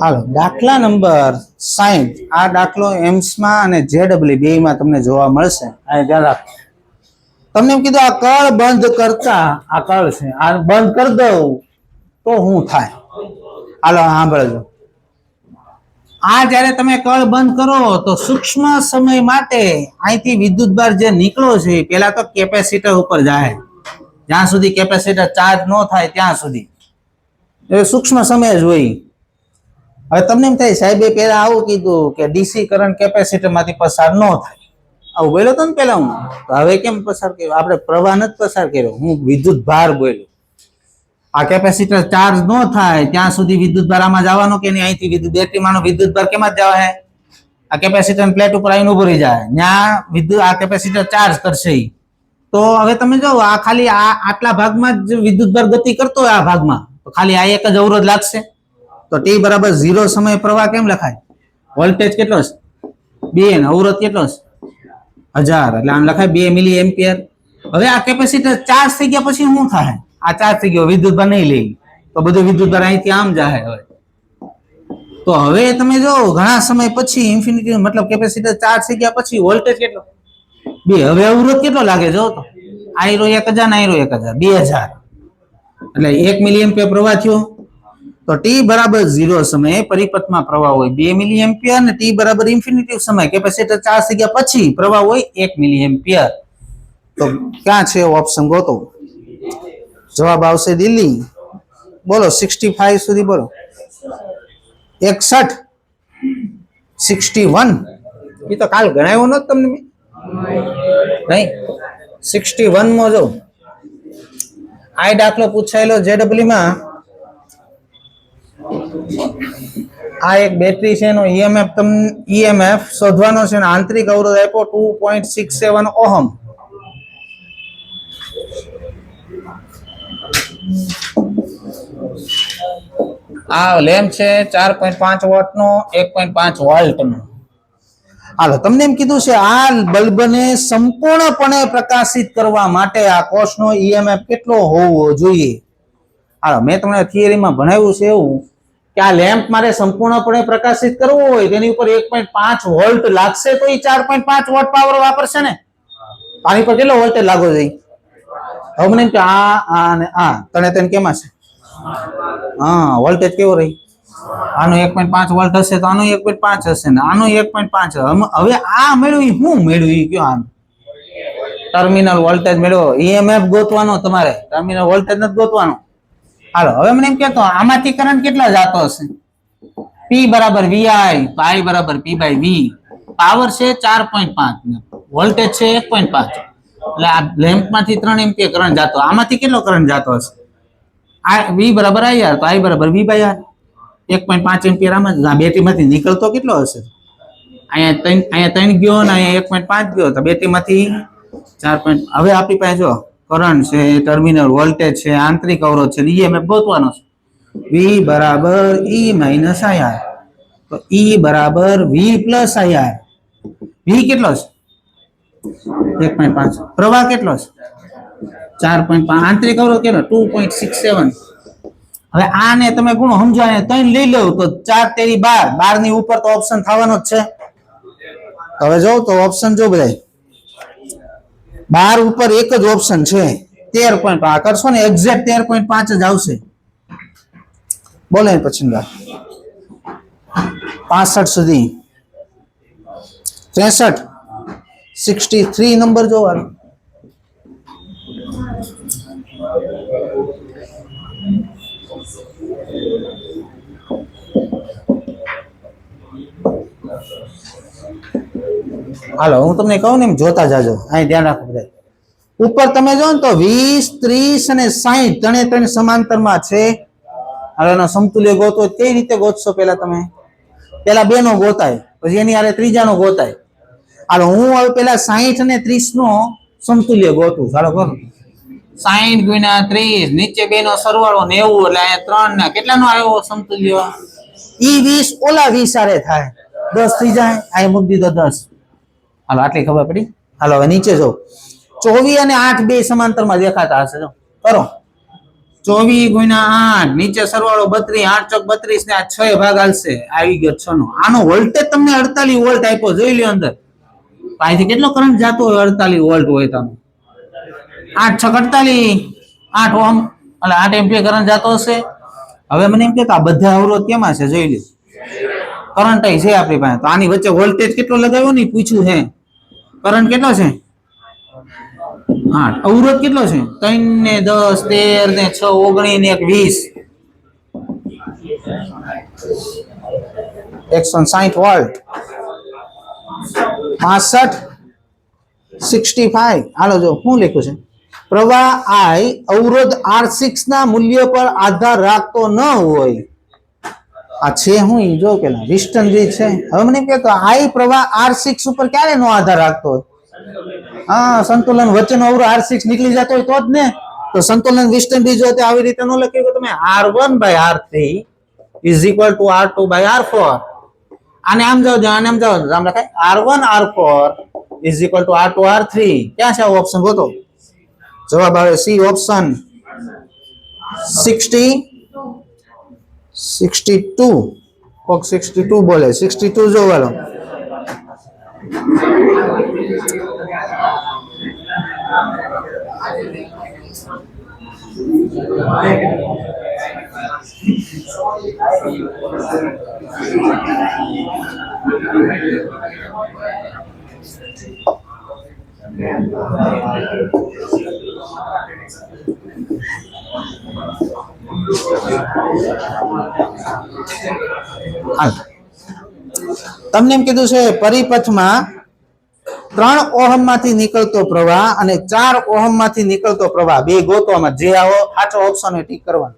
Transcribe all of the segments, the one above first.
હાલો દાખલા નંબર 60 આ દાખલો એમ્સ માં અને જેડબલ્યુ બે માં તમને જોવા મળશે. આ ધ્યાન રાખો. તમને એમ કીધું આ કળ બંધ કરતા આ કળ છે આ બંધ કરી દઉં તો શું થાય? હાલો સાંભળજો. આ જ્યારે તમે કળ બંધ કરો તો સૂક્ષ્મ સમય માટે અહીંથી વિદ્યુતભાર જે નીકળો છે પેલા તો કેપેસિટર ઉપર જાય, જ્યાં સુધી કેપેસિટર ચાર્જ ન થાય ત્યાં સુધી એ સૂક્ષ્મ સમય જ હોય. હવે તમને એમ થાય સાહેબે પેલા આવું કીધું કે ડીસી કરંટ કેપેસિટર માંથી પસાર ન થાય, આવું બોલ્યો તો ને પેલા હું. તો હવે કેમ પસાર કર્યો? આપણે પ્રવાહ નથી પસાર કર્યો, હું વિદ્યુત ભાર બોલ્યો. આ કેપેસિટર ચાર્જ ન થાય ત્યાં સુધી વિદ્યુત ભાર આમાં જવાનો કે નહીં? અહીંથી વિદ્યુત બેટરીમાંનો વિદ્યુત ભાર કેમાં જ જવા? આ કેપેસિટર પ્લેટ ઉપર આવીને ઉભો રહી જાય, ત્યાં વિદ્યુત આ કેપેસિટર ચાર્જ કરશે. તો હવે તમે જો આ ખાલી આટલા ભાગમાં જ વિદ્યુત ભાર ગતિ કરતો હોય, આ ભાગમાં તો ખાલી આ એક જ અવરોધ લાગશે. તો t બરાબર 0 સમય પ્રવાહ કેમ લખાય? વોલ્ટેજ કેટલો છે? 2 ને અવરોધ કેટલો છે? 1000, એટલે આમ લખાય 2 મિલી એમ્પિયર. હવે આ કેપેસિટર ચાર્જ થઈ ગયા પછી શું થાય? આ ચાર્જ થઈ ગયો, વિદ્યુત ભાર નહીં લે તો બધું વિદ્યુત ભાર અહીંથી આમ જાય. હવે તો હવે તમે જો ઘણા સમય પછી ઇન્ફિનિટી મતલબ કેપેસિટર ચાર્જ થઈ ગયા પછી વોલ્ટેજ કેટલો? 2. હવે અવરોધ કેટલો લાગે જો તો? આયરો 1000 ને આયરો 1000, 2000, એટલે 1 મિલી એમ્પિયર પ્રવાહ થયો. તો t બરાબર 0 સમયે પરિપથમાં પ્રવાહ હોય 2 મિલી એમ્પિયર અને t બરાબર ઇન્ફિનિટી સમય કેપેસિટર ચાર્જ થઈ ગયા પછી પ્રવાહ હોય 1 મિલી એમ્પિયર. તો ક્યાં છે ઓપ્શન ગોતો? જવાબ આવશે દિલ્હી. બોલો 65 સુધી બોલો. 61 61 એ તો કાલ ગણાયો નતો તમને નહીં. 61 માં જો આ દાખલો પૂછાયેલો જેડબલ્યુ માં. આ એક બેટરી છે, એનો ઈએમએફ શોધવાનો છે, આંતરિક અવરોધ આપ્યો 2.67 ઓહમ. આ લેમ્પ છે 4.5 વોટ નો, 1.5 વોલ્ટ નો. હાલો તમને એમ કીધું છે આ બલ્બને સંપૂર્ણપણે પ્રકાશિત કરવા માટે આ કોષનો ઈએમએફ કેટલો હોવો જોઈએ? હાલો મેં તમને થિયરીમાં ભણાવ્યું છે એવું કે આ લેમ્પ મારે સંપૂર્ણપણે પ્રકાશિત કરવો હોય તેની ઉપર 1.5 વોલ્ટ લાગશે તો એ 4.5 વોટ પાવર વાપરશે ને. આની પર કેટલો વોલ્ટેજ લાગવો જોઈએ? હવે મને એમ કે આ અને આ તને કેમાં છે? હા, વોલ્ટેજ કેવો રહી? આનો 1.5 વોલ્ટ હશે તો આનો 1.5 હશે ને આનો 1.5. હવે આ મેળવી શું મેળવી કયો? આમ ટર્મિનલ વોલ્ટેજ મેળવો. ઈએમએફ ગોતવાનો તમારે, ટર્મિનલ વોલ્ટેજ નથી ગોતવાનો. હાલો હવે મને એમ કહેતો આમાંથી કરંટ કેટલા જાતો હશે? P બરાબર VI, I બરાબર P બાય V. પાવર છે 4.5 ને વોલ્ટેજ છે 1.5, એટલે આ લેમ્પમાંથી 3 એમ્પિયર કરંટ જાતો. આમાંથી કેટલો કરંટ જાતો હશે? V બરાબર IR, તો I બરાબર V બાય R. 1.5 એમ્પિયર આમાં જ બેટરીમાંથી નીકળતો કેટલો હશે? અહીંયા 3 ગયો ને અહીંયા 1.5 ગયો, તો બેટરીમાંથી 4. હવે આપણી પાસે જો કરંટ છે, ટર્મિનલ વોલ્ટેજ છે, આંતરિક અવરોધ છે, ઈએમએફ ગોતવાનો છે. V બરાબર E માઇનસ IR, તો E બરાબર V પ્લસ IR. V કેટલો છે? 1.5. પ્રવાહ કેટલો છે? 4.5. આંતરિક અવરોધ કેટલો? 2.67. હવે આને તમે ગુણો સમજો, 3 લઈ લો તો 4 તેરી 12, 12 ની ઉપર તો ઓપ્શન થવાનો જ છે. હવે જો તો ઓપ્શન જો બધા 12 ઉપર એક જ ઓપ્શન છે 13.5. કરશો ને એક્ઝેક્ટ 13.5 જ આવશે. બોલે પછી 65 સુધી 63 63 નંબર જોવાનો. હાલો હું તમને કહું ને એમ જોતા જાજો, અહીં ધ્યાન રાખો બધા. ઉપર તમે જો ને તો 20, 30 અને 60 ત્રણે સમાંતરમાં છે. હવે એનો સમતુલ્ય ગોતો કઈ રીતે ગોતશો? પેલા બે નો ગોતાય, પછી એની આરે ત્રીજા નો ગોતાય. હાલો હું હવે પેલા 60 અને 30 નો સમતુલ્ય ગોતું. ચાલો કરો 60 ગુણ્યા 30, નીચે બે નો સરવાળો 90, એટલે અહીંયા 3 ના કેટલાનો આવ્યો સમતુલ્ય? ઈ 20 ઓલા 20 આરે થાય 10 થઈ જાય. આ મૂકી દીધો 10. હાલો આટલી ખબર પડી. હાલો હવે નીચે જો 24 અને 8 બે સમાંતરમાં દેખાતા હશે. જો કરો 24 ગુણ્યા 8 નીચે સરવાળો 32, 8 ચોક 32 ને આ 6 ભાગ આવશે. આવી ગયો 6 નો. આનો વોલ્ટેજ તમને 48 વોલ્ટ આપ્યો, જોઈ લ્યો અંદર. અહીંથી કેટલો કરંટ જતો હોય? 48 વોલ્ટ હોય તમે. 8 6 48, 8 ઓહમ એટલે 8 એમ્પિયર કરંટ જતો હશે. હવે મને એમ કે આ બધા અવરોધ કેમાં છે જોઈ લ્યો. કરંટ છે આપણી પાસે, તો આની વચ્ચે વોલ્ટેજ કેટલો લગાવ્યો ને પૂછ્યું છે. કરંટ કેટલો છે? 8. અવરોધ કેટલો છે? 3 ને 10 13 ને 6 19 ને 20, 160 વોલ્ટ. 65 65. હાલો જો શું લખ્યું છે? પ્રવાહ I અવરોધ R6 ના મૂલ્ય પર આધાર રાખતો ન હોય. આ છે હું જો પેલા વિસ્ટન રીત છે. હવે મને કહે તો I પ્રવાહ R6 ઉપર ક્યારે નો આધાર રાખતો હોય? હા, સંતુલન વચ્ચેનો અવરોધ R6 નીકળી જતો હોય તો જ ને. તો સંતુલન વિસ્ટન રીત જો આવી રીતે નો લખ્યું કે તમે R1/R3 is equal to R2/R4. આને આમ જાવ, આને આમ જાવ, આમ લખાય R1 R4 is equal to R2 R3. ક્યાં છે ઓપ્શન ગોતો? જવાબ આવે સી ઓપ્શન 60 62. કોક 62 બોલે, 62 જો વાળો. તમને એમ કીધું છે પરિપથમાં 3 ઓહમ માંથી નીકળતો પ્રવાહ અને 4 ઓહમ માંથી નીકળતો પ્રવાહ બે ગોતવામાં, જે આવો સાચો ઓપ્શન હોય ટીક કરવાનો.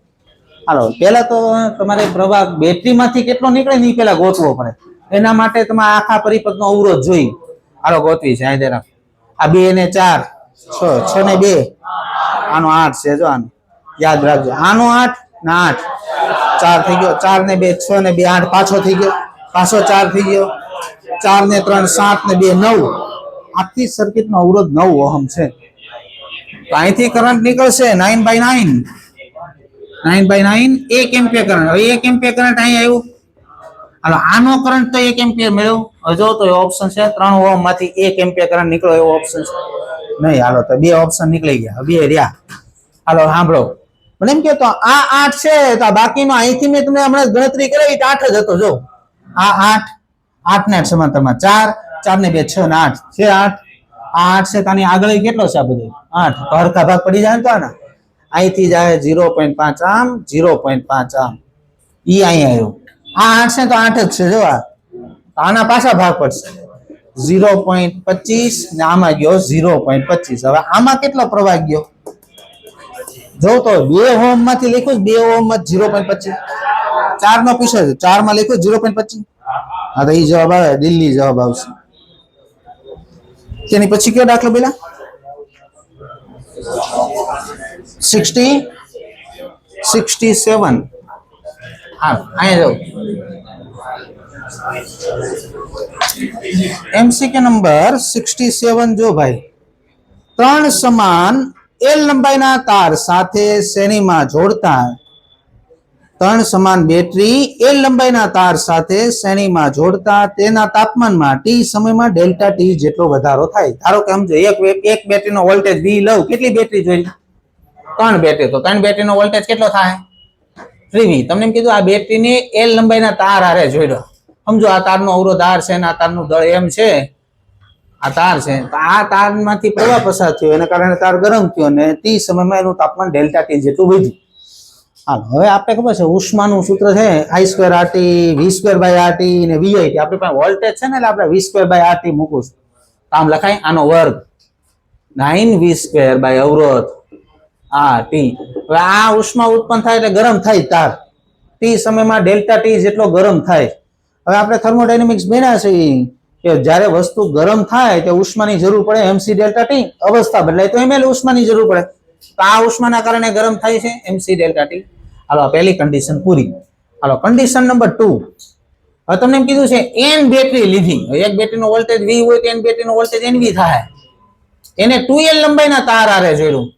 હાલો પહેલા તો તમારે પ્રવાહ બેટરી માંથી કેટલો નીકળે ને પેલા ગોતવો પડે. એના માટે તમે આખા પરિપથનો અવરોધ જોઈ. હાલો ગોતવી છે. આ 2 ને 4 6, 6 ને 2 આનો 8 છે. જો આનો યાદ રાખજો. આનો 8 ને 8 4 થઈ ગયો. 4 ને 2 6 ને 2 8 પાછો થઈ ગયો. પાછો 4 થઈ ગયો. 4 ને 3 7 ને 2 9. આખી સર્કિટનો અવરોધ 9 ઓહમ છે. તો અહીંથી કરંટ નીકળશે 9/9, 9/9 1 એમ્પિયર કરંટ. હવે 1 એમ્પિયર કરંટ અહીં આવ્યું. હાલો આનો કરંટ તો 1 એમ્પિયર મળ્યો. જો તો ઓપ્શન છે 3 ઓહમ માંથી 1 એમ્પિયર કરંટ નીકળ્યો એવો ઓપ્શન છે નહીં. હાલો તો બે ઓપ્શન નીકળી ગયા, બે રહ્યા. હાલો સાંભળો, મને એમ કે તો આ 8 છે, તો બાકીનો અહીંથી મેં તમને હમણાં ગણતરી કરી 8 જ હતો. જો આ 8 8 ને સમાંતરમાં 4 4 ને 2 6 ને 8 છે. 8 આ 8 છે. તાની આગળ કેટલો છે? આ બધું 8 તો હરખા ભાગ પડી જાય ને. તો આના અહીંથી જાય 0.5 આમ 0.5 આમ. ઈ અહીંયા આવ્યો. આ 8 છે તો 8 જ છે. જો આના પાછા ભાગ પડશે 0.25 ને આમાં ગયો 0.25. હવે આમાં કેટલો પ્રવાહ ગયો જો તો 2 ઓહમ માંથી લખ્યું 2 ઓહમ માં 0.25. 4 નો પૂછે છે, 4 માં લખ્યું 0.25. હા તો એ જવાબ આવે, દિલ્હી જવાબ આવશે. તેની પછી કયો દાખલો પેલા 60 67. હા અહીંયા જાઓ. એમસીક્યુ નંબર 67 જો ભાઈ, 3 સમાન L લંબાઈના તાર સાથે શ્રેણીમાં જોડતા 3 સમાન બેટરી L લંબાઈના તાર સાથે શ્રેણીમાં જોડતા તેના તાપમાનમાં T સમયમાં ડેલ્ટા T જેટલો વધારો થાય. ધારો કે સમજો એક બેટરીનો વોલ્ટેજ V લઉં. કેટલી બેટરી જોઈ? 3 બેટરી. તો 3 બેટરીનો વોલ્ટેજ કેટલો થાય? 3V. તમને એમ કીધું આ બેટરીને L લંબાઈના તાર હારે જોડ્યો. સમજો આ તારનો અવરોધ R છે અને આ તારનું દળ M છે. આ તાર છે, તો આ તારમાંથી પ્રવાહ પસાર થયો, એના કારણે તાર ગરમ થયો અને T સમયમાં એનું તાપમાન ડેલ્ટા T જેટલું વધ્યું. હાલો હવે આપણે ખબર છે ઉષ્માનું સૂત્ર છે I2RT V2/RT ને VIT. આપણી પાસે વોલ્ટેજ છે ને એટલે આપણે V2/RT મૂકું છું. આમ લખાય આનો વર્ગ 9V² અવરોધ RT. હવે આ ઉષ્મા ઉત્પન્ન થાય એટલે ગરમ થાય તાર. T સમયમાં ડેલ્ટા T જેટલો ગરમ થાય. હવે આપણે થર્મોડાયનેમિક્સ ભણ્યા છે કે જ્યારે વસ્તુ ગરમ થાય તો ઉષ્માની જરૂર પડે MC ડેલ્ટા T. અવસ્થા બદલાય તો ML ઉષ્માની જરૂર પડે. તો આ ઉષ્માના કારણે ગરમ થાય છે MC ડેલ્ટા T. હાલો પહેલી કન્ડિશન પૂરી. હાલો કન્ડિશન નંબર 2. હવે તમને એમ કીધું છે n બેટરી લીધી. એક બેટરીનો વોલ્ટેજ V હોય તો n બેટરીનો વોલ્ટેજ NV થાય. એને 2l લંબાઈના તાર આરે જોડ્યું.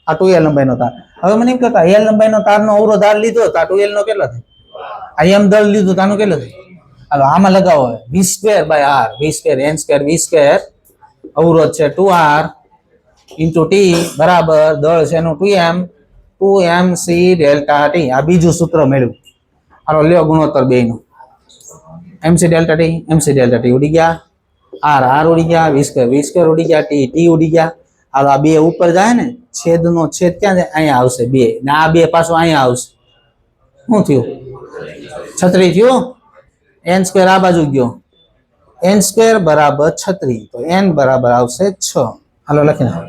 આ 2l લંબાઈનો તાર. હવે મને એમ કહેતા l લંબાઈનો તારનો અવરોધ આર લીધો તો આ 2l નો કેટલો થાય? આ m દળ લીધું તો આનો કેટલો થાય? હાલો આમાં લગાવો v²/r v², n², v² અવરોધ છે 2r * t બરાબર દળ છે એનું 2m 2mc ડેલ્ટા t. આ બીજું સૂત્ર મળ્યું. હાલો લ્યો ગુણોત્તર બેયનો. mc delta t mc delta t ઉડી ગયા, r ઉડી ગયા, v² ઉડી ગયા, t ઉડી ગયા. હાલો આ બે ઉપર જાય ને, છેદનો છેદ ક્યાં જાય? અહીંયા આવશે 2 ને આ બે પાછો અહીંયા આવશે. શું થયું? 36 થયું. n² આ બાજુ ગયો, n² બરાબર 36, તો n બરાબર આવશે 6. હાલો લખી નાખો.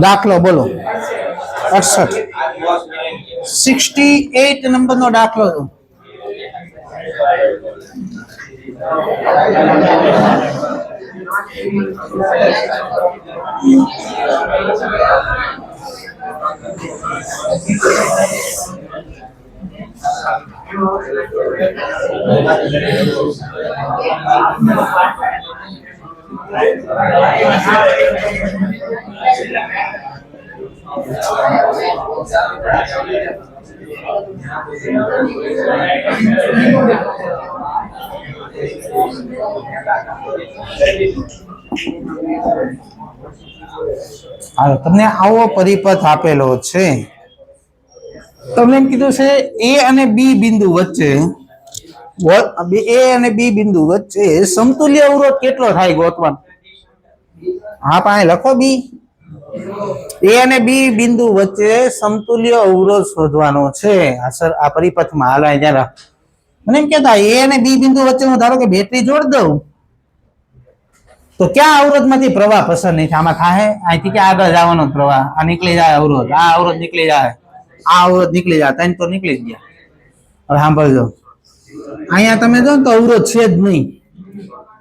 દાખલો બોલો 68 68 નંબરનો દાખલો હતો. હાલો, તમને આવો પરિપથ આપેલો છે. તમને એમ કીધું છે એ અને બી બિંદુ વચ્ચે એ અને બી બિંદુ વચ્ચે સમતુલ્ય અવરોધ કેટલો થાય ગોતવાનો. હા પાણી લખો બી. એ અને બી બિંદુ વચ્ચે સમતુલ્ય અવરોધ શોધવાનો છે. આ પરિપથમાં હાલાય જરા મને એમ કહેતા એ અને બી બિંદુ વચ્ચે હું ધારો કે બેટરી જોડ દઉં તો ક્યાં અવરોધ માંથી પ્રવાહ પસાર નહીં થાય? આમાં થાય અહીંથી કે આગળ જવાનો પ્રવાહ, આ નીકળી જાય અવરોધ, આ અવરોધ નીકળી જાય, આ અવરોધ નીકળી જાય, ત્રણ તો નીકળી જ ગયા. હવે સાંભળજો, અહીંયા તમે જો તો અવરોધ છે જ નહીં.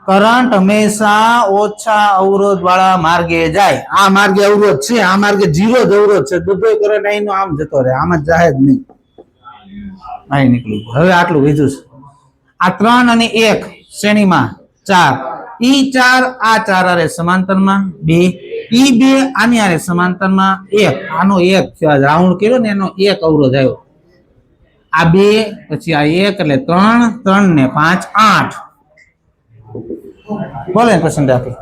કરંટ હંમેશા ઓછા અવરોધ વાળા માર્ગે જાય. આ માર્ગે અવરોધ છે, આ માર્ગે 0 જ અવરોધ છે. બધો કરંટ અહીંનો આમ જતો રહે, આમ જ જાય જ નહીં. અહીં નીકળી ગયો. હવે આટલું બીજું છે. આ 3 અને 1 શ્રેણીમાં 4, ઈ 4 આ 4 આરે સમાંતરમાં 2, ઈ 2 આની આરે સમાંતરમાં 1, આનો 1 થયો, રાઉન્ડ કર્યો ને એનો 1 અવરોધ આવ્યો. આ 2 પછી આ 1 એટલે 3, 3 ને 5 8. બોલે પસંદ આપી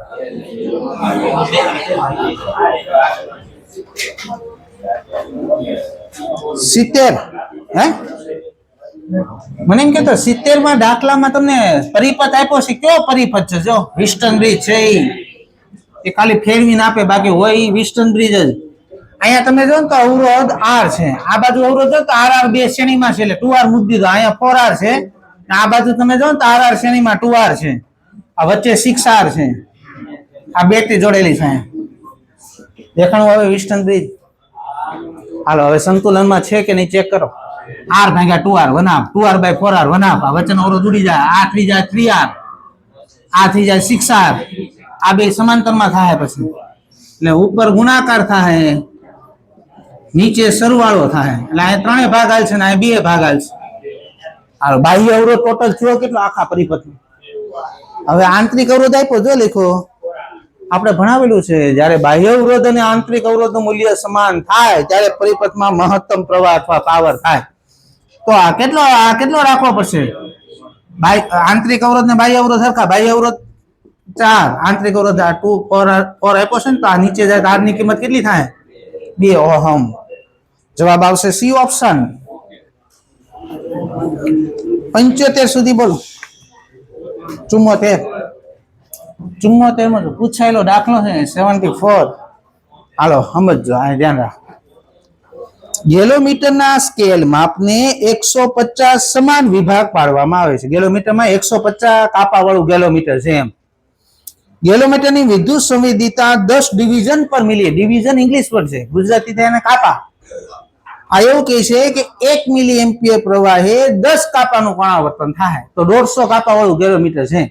70. હે મને એમ કેતો 70 માં દાખલામાં તમને પરિપથ આપ્યો છે. કયો પરિપથ છે? જો વિસ્ટન બ્રિજ છે એ ખાલી ફેરવીને આપે, બાકી હોય ઈ વિસ્ટન બ્રિજ જ. અહીંયા તમે જો તો અવરોધ R છે, આ બાજુ અવરોધ જો તો RR બે શ્રેણીમાં છે એટલે 2R મૂકી દીધો. અહીંયા 4R છે, આ બાજુ તમે જો તો RR શ્રેણીમાં 2R છે, આ વચ્ચે 6R છે, આ બેટરી જોડેલી છે. દેખાણું હવે વિસ્ટન બ્રિજ. હાલો હવે સંતુલનમાં છે કે નહીં ચેક કરો. R ભાગ્યા 2R 1/2, 2R by 4R 1/2. આ વચ્ચેનો અવરોધ ઉડી જાય, આ થઈ જાય 3R, આ થઈ જાય 6R. આ બે સમાંતરમાં થાય પછી એટલે ઉપર ગુણાકાર થાય, નીચે સરવાળો થાય. એટલે આ 3 ભાગ આલ છે ને આ 2 ભાગ આલ છે. હાલો બાહ્ય અવરોધ ટોટલ થયો કેટલો આખા પરિપથમાં? હવે આંતરિક અવરોધ આપ્યો જો લખો. આપણે ભણાવેલું છે જ્યારે બાહ્ય અવરોધ અને આંતરિક અવરોધનું મૂલ્ય સમાન થાય ત્યારે પરિપથમાં મહત્તમ પ્રવાહ અથવા પાવર થાય. તો આ કેટલો રાખવો પડશે? આંતરિક અવરોધ ને બાહ્ય અવરોધ સરખા. બાહ્ય અવરોધ 4, આંતરિક અવરોધ 2 4 આપ્યો છે ને તો આ નીચે જાય તો R ની કિંમત કેટલી થાય? 2 ઓહમ. જવાબ આવશે સી ઓપ્શન. 75 સુધી બોલો. 74 માં પૂછાયેલો દાખલો છે 74. હાલો સમજો, આ ધ્યાન રાખ. ગેલોમીટરના સ્કેલ માપને 150 સમાન વિભાગ પાડવામાં આવે છે. ગેલોમીટરમાં 150 કાપા વાળું ગેલોમીટર છે એમ. ગેલોમીટરની વિદ્યુત સંવેદિતા 10 ડિવિઝન પર મિલી. ડિવિઝન ઇંગ્લિશ વર્ડ છે, ગુજરાતી થાય એને કાપા. આ એવું કહે છે કે 1 મિલી એમ્પિયર પ્રવાહે 10 કાપાનું પરાવર્તન થાય. તો 150 કાપા વાળું ગેલોમીટર છે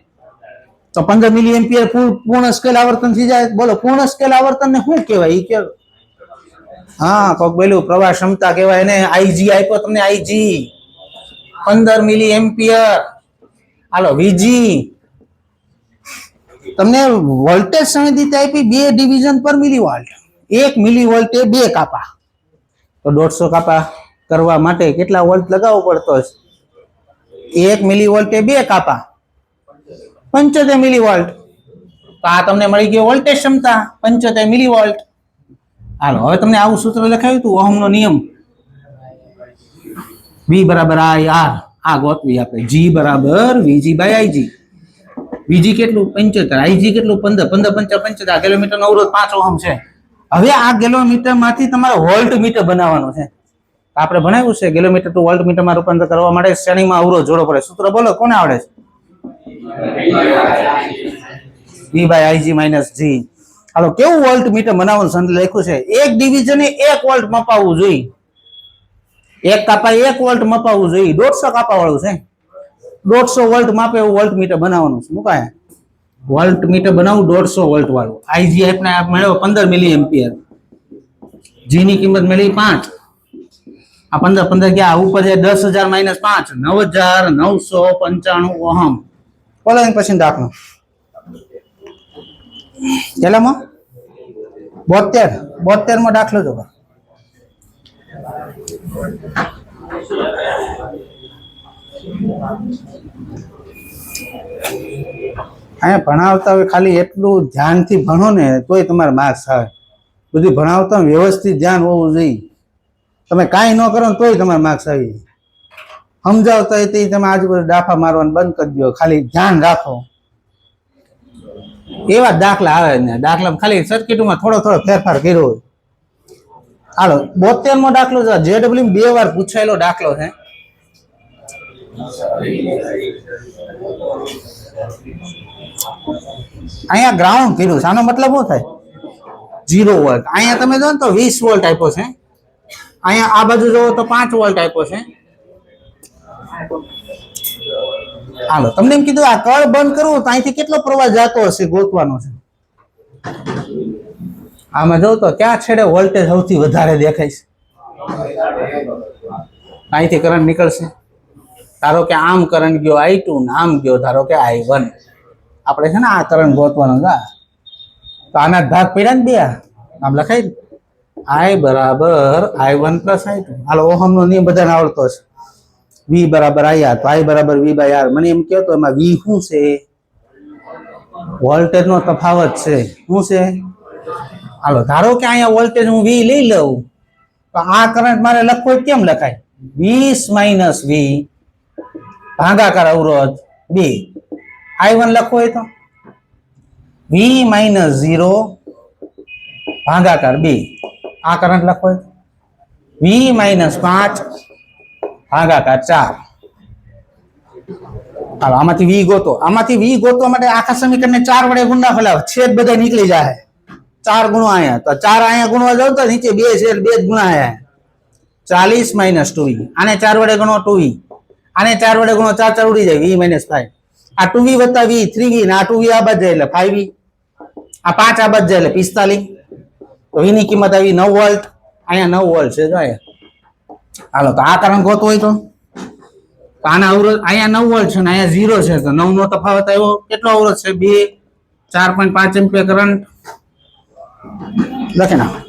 તો 15 મિલી એમ્પિયર પૂર્ણ સ્કેલ આવર્તન થઈ જાય. બોલો પૂર્ણ સ્કેલ આવર્તન ને શું કહેવાય? ઈ કે હા કોક બોલ્યું પ્રવાહ ક્ષમતા કહેવાય ને. આઈજી આપ્યો તમને, આઈજી 15 મિલી એમ્પિયર. હાલો વીજી તમને વોલ્ટેજ સંવેદિતા આપી 2 ડિવિઝન પર મિલીવોલ્ટ. 1 મિલીવોલ્ટ એ 2 કાપા. તો 150 કાપા કરવા માટે કેટલા વોલ્ટ લગાવવો પડતો હશે? 1 મિલીવોલ્ટ એ 2 કાપા, 75 મિલીવોલ્ટ. તો આ તમને મળી ગયો વોલ્ટેજ ક્ષમતા 75 મિલીવોલ્ટ. હાલો હવે તમને આવું સૂત્ર લખાયું હતું ઓહમનો નિયમ. V બરાબર I R. આ ગોતવી આપણે. G બરાબર VG બાય IG. VG કેટલું? 75. IG કેટલું? 15. 15 5 75. આ કિલોમીટરનો અવરોધ 5 ઓહમ છે. હવે આ કિલોમીટર માંથી તમારે વોલ્ટ મીટર બનાવવાનું છે. આપણે ભણાવ્યું છે કિલોમીટર ટુ વોલ્ટ મીટરમાં રૂપાંતર કરવા માટે શ્રેણીમાં અવરોધ જોડવો પડે. સૂત્ર બોલો, કોને આવડે છે? V by IG minus G. હાલો કેવું વોલ્ટ મીટર બનાવવાનું સંત લખ્યું છે? એક ડિવિઝને 1 વોલ્ટ મપાવવું જોઈએ. એક કાપા 1 વોલ્ટ મપાવવું જોઈએ. 150 કાપા વાળું છે. 150 વોલ્ટ માપે એવું વોલ્ટ મીટર બનાવવાનું છે. મુકાય વોલ્ટ મીટર બનાવવું 150 વોલ્ટ વાળું. IGF ને આપ મળ્યો 15 મિલી એમ્પિયર. જી ની કિંમત મળી 5. આ 15 15 ગયા ઉપર છે 10,000 માઇનસ 5 9,995 ઓહમ. બોલો એમ પછી દાખલો કેટલામાં 72 માં દાખલો જો અહીંયા ભણાવતા હોય ખાલી એટલું ધ્યાનથી ભણો ને તોય તમારે માર્ક્સ આવે. બધું ભણાવતા વ્યવસ્થિત ધ્યાન હોવું જોઈએ. તમે કાંઈ ન કરો ને તોય તમારે માર્ક્સ આવી જાય. સમજાવતા હોય તે તમે આજુબાજુ ડાફા મારવાનું બંધ કરી દો, ખાલી ધ્યાન રાખો. એવા દાખલા આવે ને દાખલા ખાલી સર્કિટમાં થોડો થોડો ફેરફાર કર્યો હોય. હાલો 72 મો દાખલો છે. JW 2 વાર પૂછાયેલો દાખલો છે. અહીંયા ગ્રાઉન્ડ કર્યું છે. આનો મતલબ શું થાય? 0 વોલ્ટ. અહીંયા તમે જો ને તો 20 વોલ્ટ આપ્યો છે. અહીંયા આ બાજુ જોવો તો 5 વોલ્ટ આપ્યો છે. હાલો તમને એમ કીધું આ કળ બંધ કરવું તો અહીંથી કેટલો પ્રવાહ જતો હશે ગોતવાનો છે. આમાં જો તો ક્યાં છેડે વોલ્ટેજ સૌથી વધારે દેખાય છે? અહીંથી કરંટ નીકળશે. ધારો કે આમ કરંટ ગયો I2 ને આમ ગયો ધારો કે I1. આપણે છે ને આ કરંટ ગોતવાનો છે. તો આના ભાગ પડ્યા ને બે આમ લખાય I બરાબર I1 પ્લસ I2. હાલો ઓહમ નો નિયમ બધાને આવડતો છે. V બરાબર IR તો I બરાબર V બાય R. મને એમ કહો તો એમાં V શું છે? વોલ્ટેજ નો તફાવત છે. શું છે? હાલો ધારો કે અહીંયા વોલ્ટેજ હું V લઈ લઉં તો આ કરંટ મારે લખવો હોય કેમ લખાય? 20 માઇનસ V ભાગાકાર અવરોધ 2. I1 લખવો હોય તો V માઇનસ 0 ભાગાકાર 2. આ કરંટ લખવો હોય V માઇનસ 5 ભાગાકાર 4. હાલો આમાંથી V ગોતો. આમાંથી V ગોતવા માટે આખા સમીકરણને 4 વડે ગુણના ફેલાવ. છેદ બધા નીકળી જાય. 4 ગુણો આયા તો 4 અહીંયા ગુણવા જાવ તો નીચે 2 છે 2 ગુણા આયા 40 માઇનસ 2V. આને 4 વડે ગણો 2V. આને 4 વડે ગણો 4 4 ઉડી જાય V માઇનસ 5. આ 2V વત્તા V 3V ને આ 2V આ બાદ જાય એટલે 5V. આ 5 આ બાદ જાય એટલે 45. તો V ની કિંમત આવી 9 વોલ્ટ. અહીંયા 9 વોલ્ટ છે જો અહીંયા. હાલો તો આ કરંટ ગોતવો હોય તો આના અવરોધ અહીંયા 9 વોલ્ટ છે ને અહીંયા 0 છે તો 9 નો તફાવત આવ્યો. કેટલો અવરોધ છે? 2. 4.5 એમ્પિયર કરંટ લખી નાખો.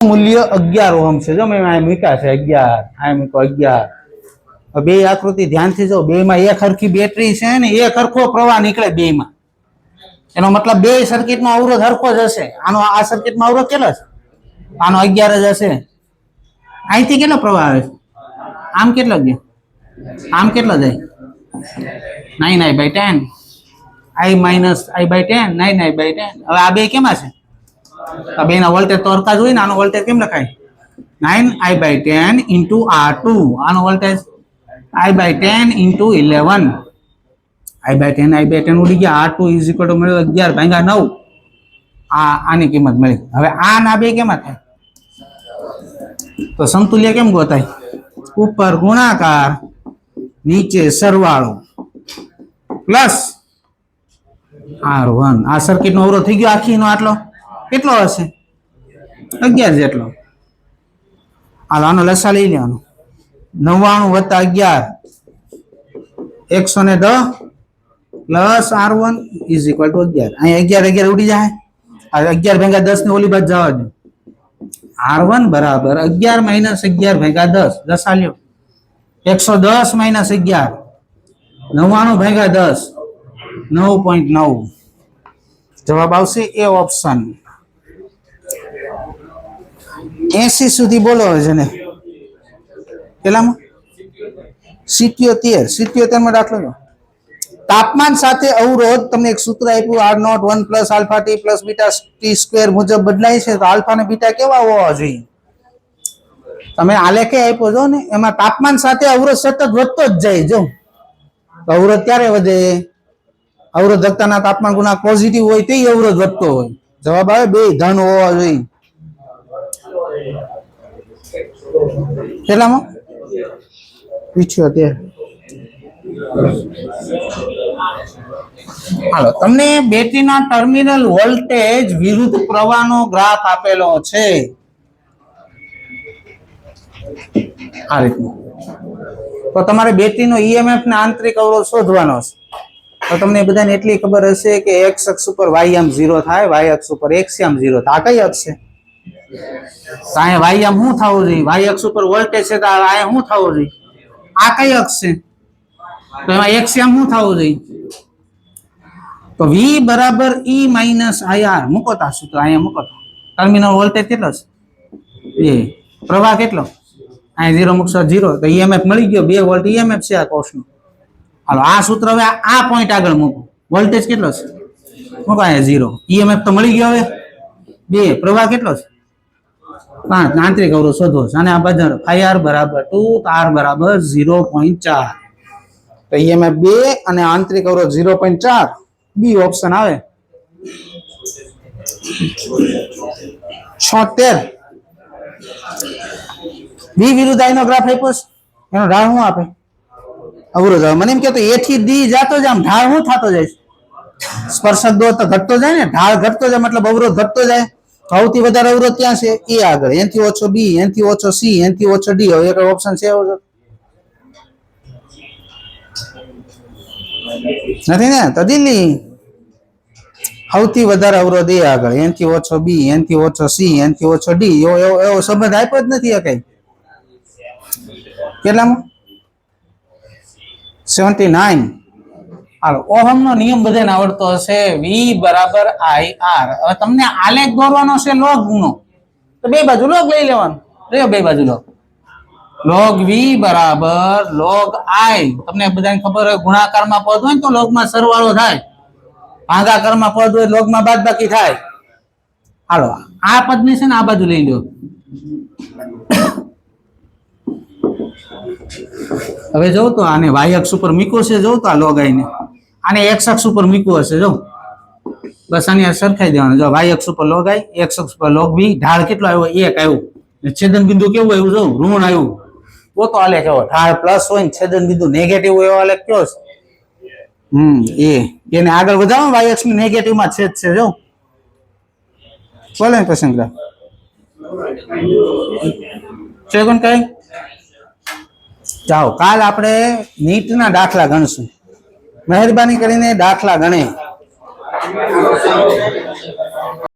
મૂલ્ય 11 ઓહમ છે. જો મેં આ મૂક્યા છે 11, આ મૂકો 11. બે આકૃતિ ધ્યાનથી જો, બે માં એક હરખી બેટરી છે ને એક હરખો પ્રવાહ નીકળે બે માં. એનો મતલબ બે સર્કિટ નો અવરોધ હરખો જ હશે. આનો આ સર્કિટ માં અવરોધ કેટલો છે? આનો 11 જ હશે. અહીંથી કેટલો પ્રવાહ આવે છે? આમ કેટલો ગયો? આમ કેટલો જાય? 9I/10. I-I/10, 9I/10. હવે આ બે કેમાં છે? આ બે ના વોલ્ટેજ તો હરખા જ હોય ને. આનો વોલ્ટેજ કેમ લખાય? 9I/10 into R2. આનો વોલ્ટેજ I/10 into 11. I/10 ઉડી ગયા. R2 is equal to મળ્યો 11/9. આની કિંમત મળી. હવે આ ના બે કેમાં થાય? તો સમતુલ્ય કેમ ગોતાય? ઉપર ગુણાકાર, નીચે સરવાળો પ્લસ R1. આ સર્કિટ નો અવરોધ થઈ ગયો આખીનો આટલો. કેટલો હશે? 11 જેટલો. હાલો આનો લસા લઈ લેવાનો. 99 + 11 110 plus R1 is equal to 11. અહીંયા 11 ઉડી જાય. આ 11/10 ની ઓલી બાજુ જવા દો. R1 બરાબર 11 - 11/10. લસા લ્યો. 110 - 11 99/10 9.9. જવાબ આવશે એ ઓપ્શન. 80 સુધી બોલો છે ને પેલામાં 77 માં દાખલો લો. તાપમાન સાથે અવરોધ તમને એક સૂત્ર આપ્યું R0 1 + alpha T + beta T square મુજબ બદલાય છે. તો આલ્ફા અને બીટા કેવા હોવા જોઈએ? તમે આલેખે આપ્યો છો ને એમાં તાપમાન સાથે અવરોધ સતત વધતો જ જાય. જો અવરોધ ક્યારે વધે? અવરોધકતાના તાપમાન ગુણાંક પોઝિટિવ હોય તે અવરોધ વધતો હોય. જવાબ આવે બે ધન હોવા જોઈએ. કેટલામાં? 75. હાલો તમને બેટરીના ટર્મિનલ વોલ્ટેજ વિરુદ્ધ પ્રવાહનો ગ્રાફ આપેલો છે આ રીતનો. તો તમારે બેટરીનો ઈએમએફ ને આંતરિક અવરોધ શોધવાનો છે. તો તમને બધાને એટલી ખબર હશે કે x અક્ષ ઉપર y આમ 0 થાય, y અક્ષ ઉપર x આમ 0 થાય. આ કઈ અક્ષ છે? અહીંયા y આમ શું થવું જોઈએ? y અક્ષ ઉપર વોલ્ટેજ છે તો અહીંયા શું થવું જોઈએ? આ કઈ અક્ષ છે? તો એમાં x આમ શું થવું જોઈએ? તો v બરાબર E - IR. મૂકો તા સૂત્ર અહીંયા મૂકો. ટર્મિનલ વોલ્ટેજ કેટલો છે? 2. પ્રવાહ કેટલો? અહીંયા 0 મૂકશો 0. તો ઈએમએફ મળી ગયો. 2 વોલ્ટ ઈએમએફ છે આ કોષનો. હાલો આ સૂત્ર હવે આ પોઈન્ટ આગળ મૂકો. વોલ્ટેજ કેટલો છે? મૂકો અહીંયા 0. ઈએમએફ તો મળી ગયો. હવે 2. પ્રવાહ કેટલો છે? 5. આંતરિક અવરોધ શોધવો છે. અને આ બધા IR બરાબર 2, R બરાબર 0.4. તો ઈએમએફ 2 અને આંતરિક અવરોધ 0.4. બી ઓપ્શન આવે. 76. બી વિરુદ્ધ આઈનો ગ્રાફ આપ્યો છે. એનો ઢાળ શું આપે? અવરોધ. મને એમ કે તો એ થી ડી જાતો જ આમ ઢાળ શું થતો જાય? સ્પર્શક દોર તો ઘટતો જાય ને. ઢાળ ઘટતો જાય મતલબ અવરોધ ઘટતો જાય. સૌથી વધારે અવરોધ ક્યાં છે? એ આગળ. એનથી ઓછો બી, એનથી ઓછો સી, એનથી ઓછો ડી. હવે એક ઓપ્શન છે નથી ને? તો દિલ્હી. સૌથી વધારે અવરોધ એ આગળ. એનથી ઓછો બી, એનથી ઓછો સી, એનથી ઓછો ડી. એવો સંબંધ આપ્યો જ નથી આ કઈ. કેટલામાં? 79. હાલો ઓહમનો નિયમ બધાને આવડતો હશે. V બરાબર IR. હવે તમને આલેખ દોરવાનો છે લોગનો. તો બે બાજુ લોગ લઈ લેવાનો. લ્યો બે બાજુ લોગ. log V બરાબર log I. તમને બધાને ખબર હોય ગુણાકારમાં પદ હોય ને તો લોગમાં સરવાળો થાય. ભાગાકારમાં પદ હોય લોગમાં બાદબાકી થાય. હાલો આ પદને છે ને આ બાજુ લઈ લો. હવે જો તો આને y અક્ષ ઉપર મૂક્યો છે. જો તો આ log I ને આને x અક્ષ ઉપર મૂક્યો હશે. જો બસ આને સરખાઈ દેવાનું. જો y અક્ષ ઉપર log I, x અક્ષ ઉપર log V. ઢાળ કેટલો આવ્યો? 1 આવ્યો. છેદન બિંદુ કેવું આવ્યું? જો ઋણ આવ્યું. તો આલેખ એવો ઢાળ પ્લસ હોય ને છેદન બિંદુ નેગેટિવ હોય એવો આલેખ કયો છે? એને આગળ વધાવો. y અક્ષ ની નેગેટિવ માં છેદ છે. જો બોલે પસંદ છે કોણ કઈ. જાઓ કાલ આપણે નીટના દાખલા ગણશું. મહેરબાની કરીને દાખલા ગણે.